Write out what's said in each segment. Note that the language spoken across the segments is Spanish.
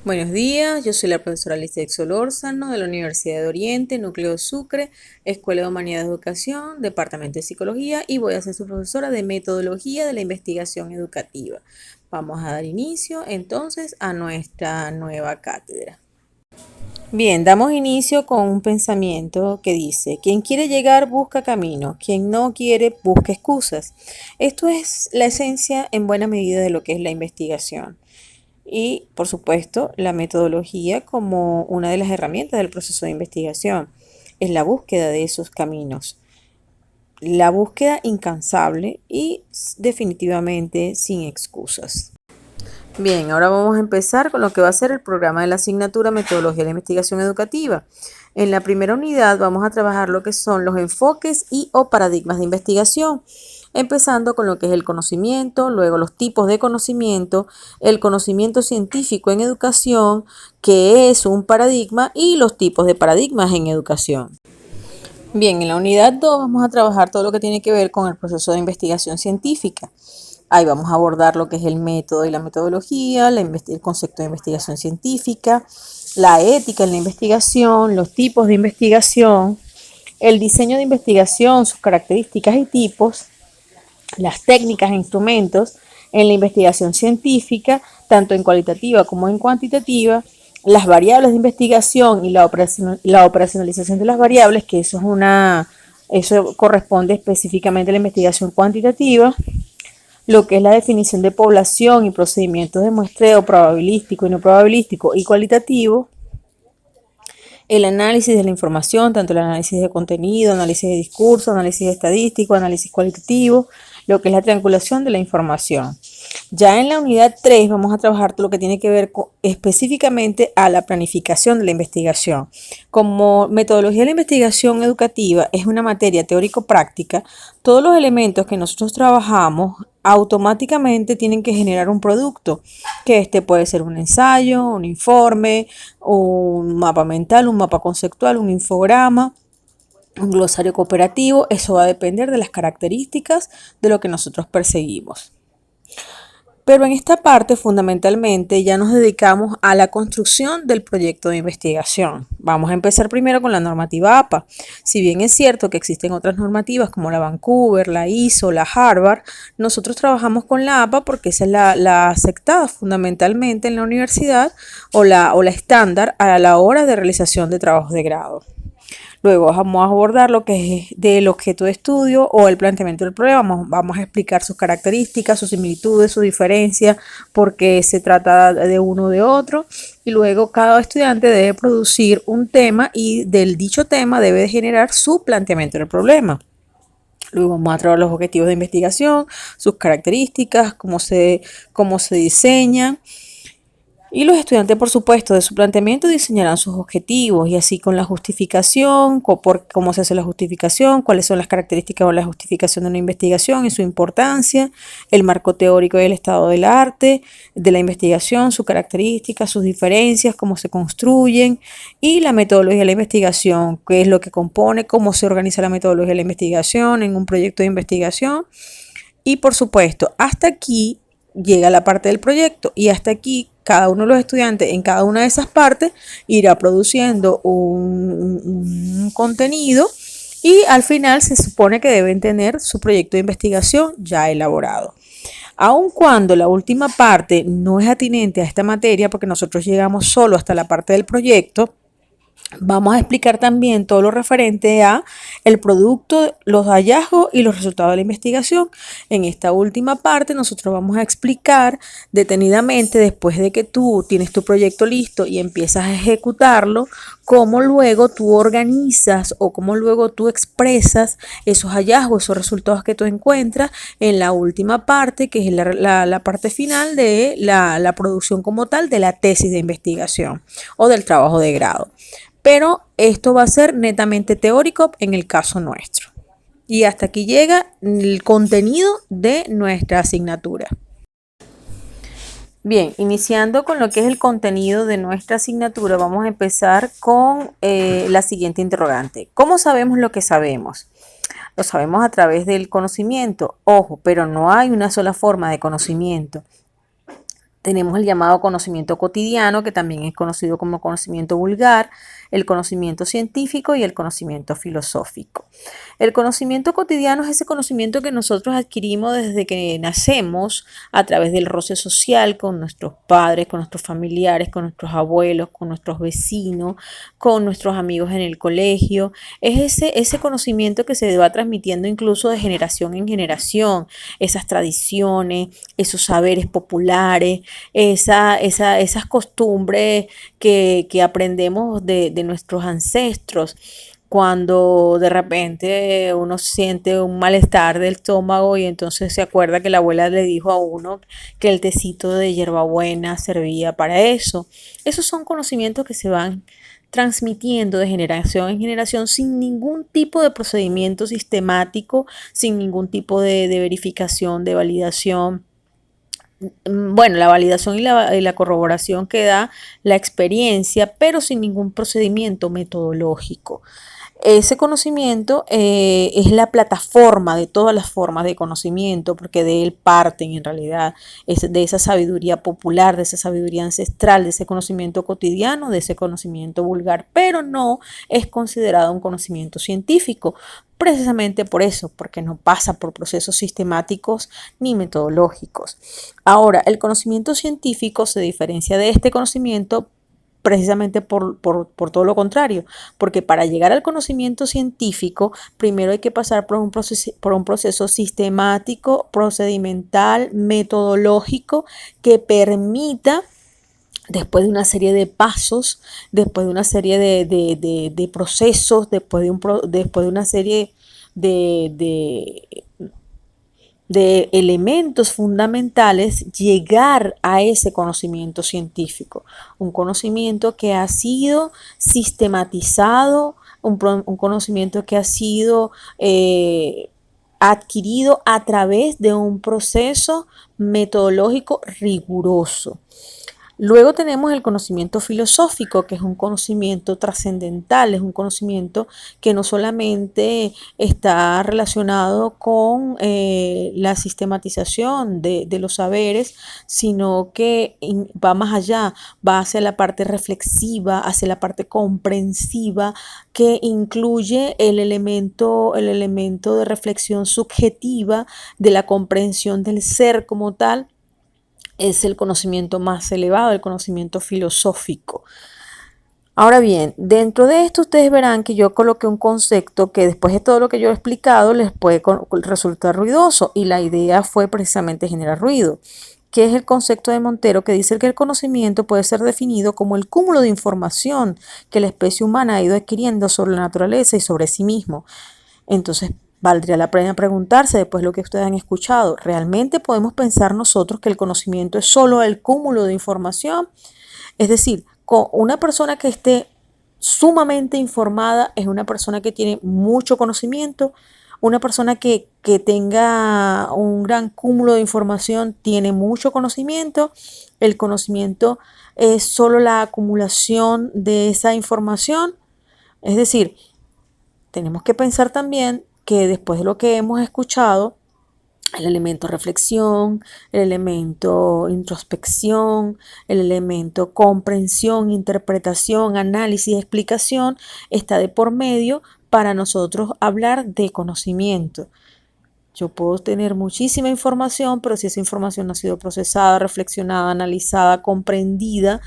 Buenos días, yo soy la profesora Alicia Solórzano de la Universidad de Oriente, Núcleo Sucre, Escuela de Humanidades de Educación, Departamento de Psicología y voy a ser su profesora de Metodología de la Investigación Educativa. Vamos a dar inicio entonces a nuestra nueva cátedra. Bien, damos inicio con un pensamiento que dice, quien quiere llegar busca camino, quien no quiere busca excusas. Esto es la esencia en buena medida de lo que es la investigación. Y, por supuesto, la metodología como una de las herramientas del proceso de investigación. Es la búsqueda de esos caminos, la búsqueda incansable y definitivamente sin excusas. Bien, ahora vamos a empezar con lo que va a ser el programa de la asignatura Metodología de la Investigación Educativa. En la primera unidad vamos a trabajar lo que son los enfoques y o paradigmas de investigación, empezando con lo que es el conocimiento, luego los tipos de conocimiento, el conocimiento científico en educación, que es un paradigma, y los tipos de paradigmas en educación. Bien, en la unidad 2 vamos a trabajar todo lo que tiene que ver con el proceso de investigación científica. Ahí vamos a abordar lo que es el método y la metodología, el concepto de investigación científica, la ética en la investigación, los tipos de investigación, el diseño de investigación, sus características y tipos, las técnicas e instrumentos en la investigación científica, tanto en cualitativa como en cuantitativa, las variables de investigación y la operacionalización de las variables, que eso corresponde específicamente a la investigación cuantitativa, lo que es la definición de población y procedimientos de muestreo probabilístico y no probabilístico y cualitativo, el análisis de la información, tanto el análisis de contenido, análisis de discurso, análisis estadístico, análisis cualitativo, lo que es la triangulación de la información. Ya en la unidad 3 vamos a trabajar todo lo que tiene que ver específicamente a la planificación de la investigación. Como metodología de la investigación educativa es una materia teórico-práctica, todos los elementos que nosotros trabajamos automáticamente tienen que generar un producto, que este puede ser un ensayo, un informe, un mapa mental, un mapa conceptual, un infograma, un glosario cooperativo. Eso va a depender de las características de lo que nosotros perseguimos. Pero en esta parte fundamentalmente ya nos dedicamos a la construcción del proyecto de investigación. Vamos a empezar primero con la normativa APA. Si bien es cierto que existen otras normativas como la Vancouver, la ISO, la Harvard, nosotros trabajamos con la APA porque esa es la aceptada fundamentalmente en la universidad o la estándar a la hora de realización de trabajos de grado. Luego vamos a abordar lo que es del objeto de estudio o el planteamiento del problema. Vamos a explicar sus características, sus similitudes, sus diferencias, por qué se trata de uno o de otro. Y luego cada estudiante debe producir un tema y del dicho tema debe generar su planteamiento del problema. Luego vamos a trabajar los objetivos de investigación, sus características, cómo se diseñan. Y los estudiantes, por supuesto, de su planteamiento diseñarán sus objetivos y así con la justificación, cómo se hace la justificación, cuáles son las características de la justificación de una investigación y su importancia, el marco teórico y el estado del arte, de la investigación, sus características, sus diferencias, cómo se construyen y la metodología de la investigación, qué es lo que compone, cómo se organiza la metodología de la investigación en un proyecto de investigación. Y por supuesto, hasta aquí llega la parte del proyecto y hasta aquí cada uno de los estudiantes en cada una de esas partes irá produciendo un contenido y al final se supone que deben tener su proyecto de investigación ya elaborado. Aun cuando la última parte no es atinente a esta materia porque nosotros llegamos solo hasta la parte del proyecto, vamos a explicar también todo lo referente a el producto, los hallazgos y los resultados de la investigación. En esta última parte nosotros vamos a explicar detenidamente, después de que tú tienes tu proyecto listo y empiezas a ejecutarlo, cómo luego tú organizas o cómo luego tú expresas esos hallazgos, esos resultados que tú encuentras en la última parte, que es la parte final de la producción como tal de la tesis de investigación o del trabajo de grado. Pero esto va a ser netamente teórico en el caso nuestro. Y hasta aquí llega el contenido de nuestra asignatura. Bien, iniciando con lo que es el contenido de nuestra asignatura, vamos a empezar con la siguiente interrogante. ¿Cómo sabemos lo que sabemos? Lo sabemos a través del conocimiento. Ojo, pero no hay una sola forma de conocimiento. Tenemos el llamado conocimiento cotidiano, que también es conocido como conocimiento vulgar, el conocimiento científico y el conocimiento filosófico. El conocimiento cotidiano es ese conocimiento que nosotros adquirimos desde que nacemos a través del roce social con nuestros padres, con nuestros familiares, con nuestros abuelos, con nuestros vecinos, con nuestros amigos en el colegio. Es ese conocimiento que se va transmitiendo incluso de generación en generación, esas tradiciones, esos saberes populares, esas costumbres que aprendemos de nuestros ancestros. Cuando de repente uno siente un malestar del estómago y entonces se acuerda que la abuela le dijo a uno que el tecito de hierbabuena servía para eso. Esos son conocimientos que se van transmitiendo de generación en generación sin ningún tipo de procedimiento sistemático, sin ningún tipo de verificación, de validación. Bueno, la validación y la corroboración que da la experiencia, pero sin ningún procedimiento metodológico. Ese conocimiento es la plataforma de todas las formas de conocimiento, porque de él parten en realidad, es de esa sabiduría popular, de esa sabiduría ancestral, de ese conocimiento cotidiano, de ese conocimiento vulgar, pero no es considerado un conocimiento científico, precisamente por eso, porque no pasa por procesos sistemáticos ni metodológicos. Ahora, el conocimiento científico se diferencia de este conocimiento precisamente por todo lo contrario, porque para llegar al conocimiento científico, primero hay que pasar por un proceso sistemático, procedimental, metodológico, que permita, después de una serie de pasos, después de una serie de procesos, después de una serie de elementos fundamentales, llegar a ese conocimiento científico, un conocimiento que ha sido sistematizado, un conocimiento que ha sido adquirido a través de un proceso metodológico riguroso. Luego tenemos el conocimiento filosófico, que es un conocimiento trascendental, es un conocimiento que no solamente está relacionado con la sistematización de los saberes, sino que va más allá, va hacia la parte reflexiva, hacia la parte comprensiva, que incluye el elemento de reflexión subjetiva, de la comprensión del ser como tal. Es el conocimiento más elevado, el conocimiento filosófico. Ahora bien, dentro de esto ustedes verán que yo coloqué un concepto que después de todo lo que yo he explicado les puede resultar ruidoso, y la idea fue precisamente generar ruido, que es el concepto de Montero, que dice que el conocimiento puede ser definido como el cúmulo de información que la especie humana ha ido adquiriendo sobre la naturaleza y sobre sí mismo. Entonces, valdría la pena preguntarse, después de lo que ustedes han escuchado, ¿realmente podemos pensar nosotros que el conocimiento es solo el cúmulo de información? Es decir, con una persona que esté sumamente informada es una persona que tiene mucho conocimiento. Una persona que tenga un gran cúmulo de información tiene mucho conocimiento. El conocimiento es solo la acumulación de esa información. Es decir, tenemos que pensar también que después de lo que hemos escuchado, el elemento reflexión, el elemento introspección, el elemento comprensión, interpretación, análisis, explicación, está de por medio para nosotros hablar de conocimiento. Yo puedo tener muchísima información, pero si esa información no ha sido procesada, reflexionada, analizada, comprendida,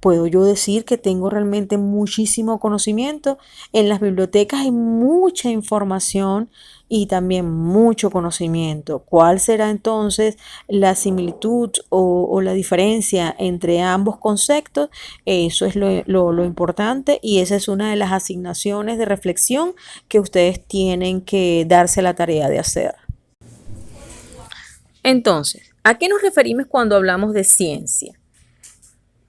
puedo yo decir que tengo realmente muchísimo conocimiento. En las bibliotecas hay mucha información y también mucho conocimiento. ¿Cuál será entonces la similitud o la diferencia entre ambos conceptos? Eso es lo importante, y esa es una de las asignaciones de reflexión que ustedes tienen que darse la tarea de hacer. Entonces, ¿a qué nos referimos cuando hablamos de ciencia?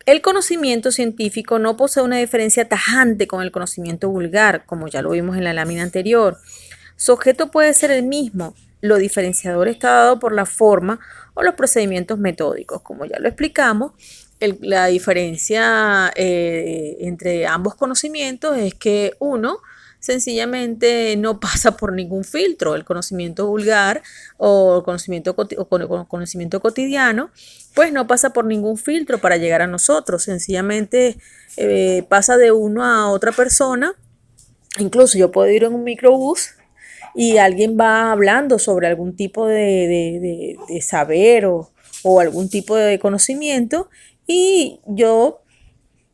El conocimiento científico no posee una diferencia tajante con el conocimiento vulgar, como ya lo vimos en la lámina anterior. Su objeto puede ser el mismo. Lo diferenciador está dado por la forma o los procedimientos metódicos. Como ya lo explicamos, la diferencia entre ambos conocimientos es que uno sencillamente no pasa por ningún filtro. El conocimiento vulgar o conocimiento cotidiano, pues no pasa por ningún filtro para llegar a nosotros. Sencillamente pasa de uno a otra persona. Incluso yo puedo ir en un microbús y alguien va hablando sobre algún tipo de saber o algún tipo de conocimiento y yo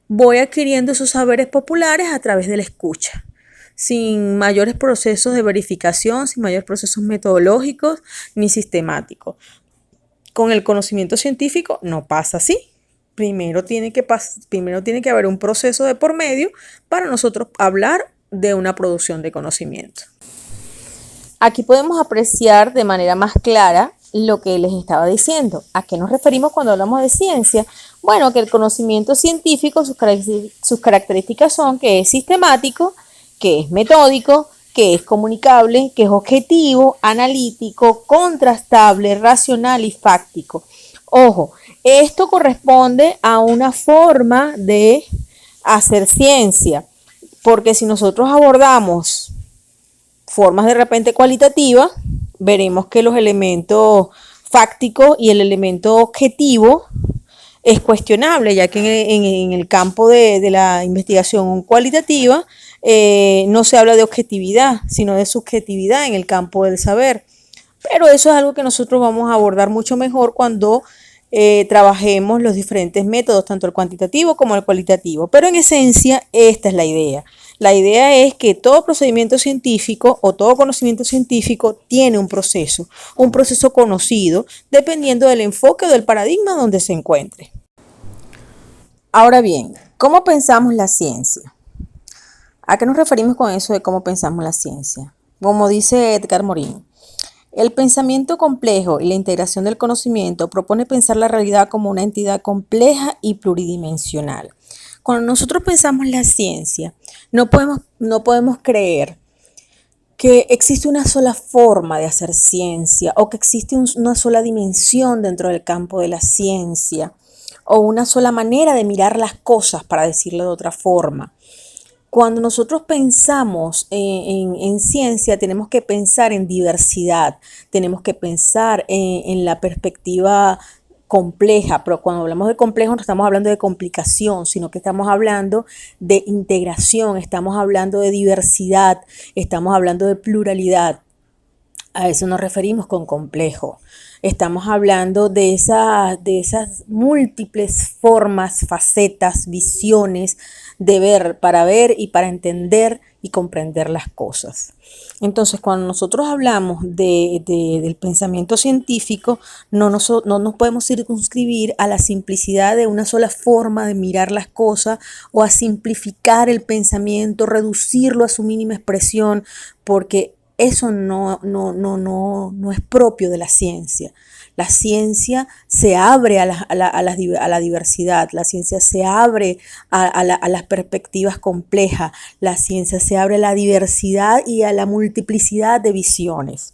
voy adquiriendo esos saberes populares a través de la escucha, sin mayores procesos de verificación, sin mayores procesos metodológicos ni sistemáticos. Con el conocimiento científico no pasa así. Primero tiene que haber un proceso de por medio para nosotros hablar de una producción de conocimiento. Aquí podemos apreciar de manera más clara lo que les estaba diciendo. ¿A qué nos referimos cuando hablamos de ciencia? Bueno, que el conocimiento científico, sus características son que es sistemático, que es metódico, que es comunicable, que es objetivo, analítico, contrastable, racional y fáctico. Ojo, esto corresponde a una forma de hacer ciencia, porque si nosotros abordamos formas de repente cualitativas, veremos que los elementos fácticos y el elemento objetivo es cuestionable, ya que en el campo de la investigación cualitativa no se habla de objetividad, sino de subjetividad en el campo del saber. Pero eso es algo que nosotros vamos a abordar mucho mejor cuando trabajemos los diferentes métodos, tanto el cuantitativo como el cualitativo. Pero en esencia, esta es la idea. La idea es que todo procedimiento científico o todo conocimiento científico tiene un proceso conocido, dependiendo del enfoque o del paradigma donde se encuentre. Ahora bien, ¿cómo pensamos la ciencia? ¿A qué nos referimos con eso de cómo pensamos la ciencia? Como dice Edgar Morin, el pensamiento complejo y la integración del conocimiento propone pensar la realidad como una entidad compleja y pluridimensional. Cuando nosotros pensamos la ciencia, no podemos creer que existe una sola forma de hacer ciencia o que existe una sola dimensión dentro del campo de la ciencia o una sola manera de mirar las cosas, para decirlo de otra forma. Cuando nosotros pensamos en ciencia, tenemos que pensar en diversidad, tenemos que pensar en la perspectiva compleja, pero cuando hablamos de complejo no estamos hablando de complicación, sino que estamos hablando de integración, estamos hablando de diversidad, estamos hablando de pluralidad. A eso nos referimos con complejo. Estamos hablando de esas múltiples formas, facetas, visiones de ver y para entender y comprender las cosas. Entonces, cuando nosotros hablamos del pensamiento científico, no nos podemos circunscribir a la simplicidad de una sola forma de mirar las cosas o a simplificar el pensamiento, reducirlo a su mínima expresión, porque eso no es propio de la ciencia. La ciencia se abre a la diversidad, la ciencia se abre a las perspectivas complejas, la ciencia se abre a la diversidad y a la multiplicidad de visiones.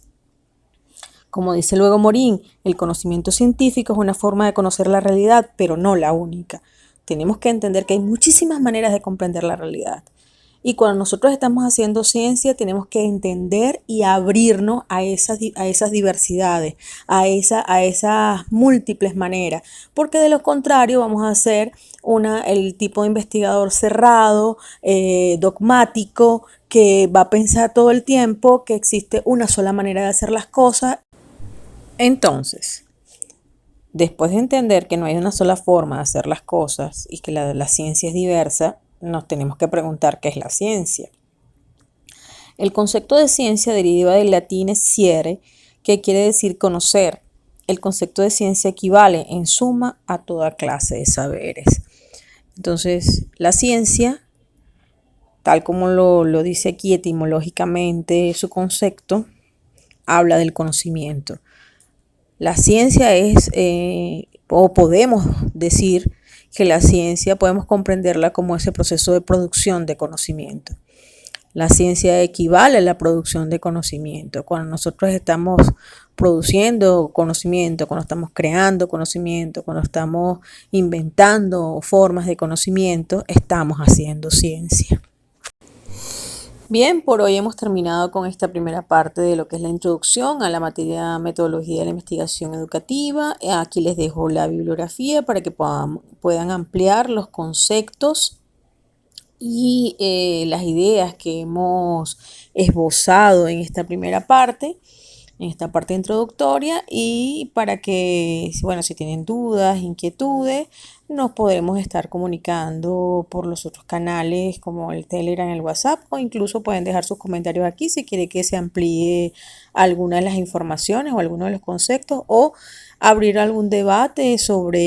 Como dice luego Morin, el conocimiento científico es una forma de conocer la realidad, pero no la única. Tenemos que entender que hay muchísimas maneras de comprender la realidad. Y cuando nosotros estamos haciendo ciencia, tenemos que entender y abrirnos a esas diversidades, a esas múltiples maneras, porque de lo contrario vamos a ser el tipo de investigador cerrado, dogmático, que va a pensar todo el tiempo que existe una sola manera de hacer las cosas. Entonces, después de entender que no hay una sola forma de hacer las cosas y que la ciencia es diversa, nos tenemos que preguntar qué es la ciencia. El concepto de ciencia deriva del latín sciere, que quiere decir conocer. El concepto de ciencia equivale en suma a toda clase de saberes. Entonces, la ciencia, tal como lo dice aquí etimológicamente su concepto, habla del conocimiento. La ciencia es, o podemos decir, que la ciencia podemos comprenderla como ese proceso de producción de conocimiento. La ciencia equivale a la producción de conocimiento. Cuando nosotros estamos produciendo conocimiento, cuando estamos creando conocimiento, cuando estamos inventando formas de conocimiento, estamos haciendo ciencia. Bien, por hoy hemos terminado con esta primera parte de lo que es la introducción a la materia metodología de la investigación educativa. Aquí les dejo la bibliografía para que puedan ampliar los conceptos y las ideas que hemos esbozado en esta parte introductoria, y para que, bueno, si tienen dudas, inquietudes, nos podremos estar comunicando por los otros canales como el Telegram, el WhatsApp, o incluso pueden dejar sus comentarios aquí si quiere que se amplíe alguna de las informaciones o alguno de los conceptos, o abrir algún debate sobre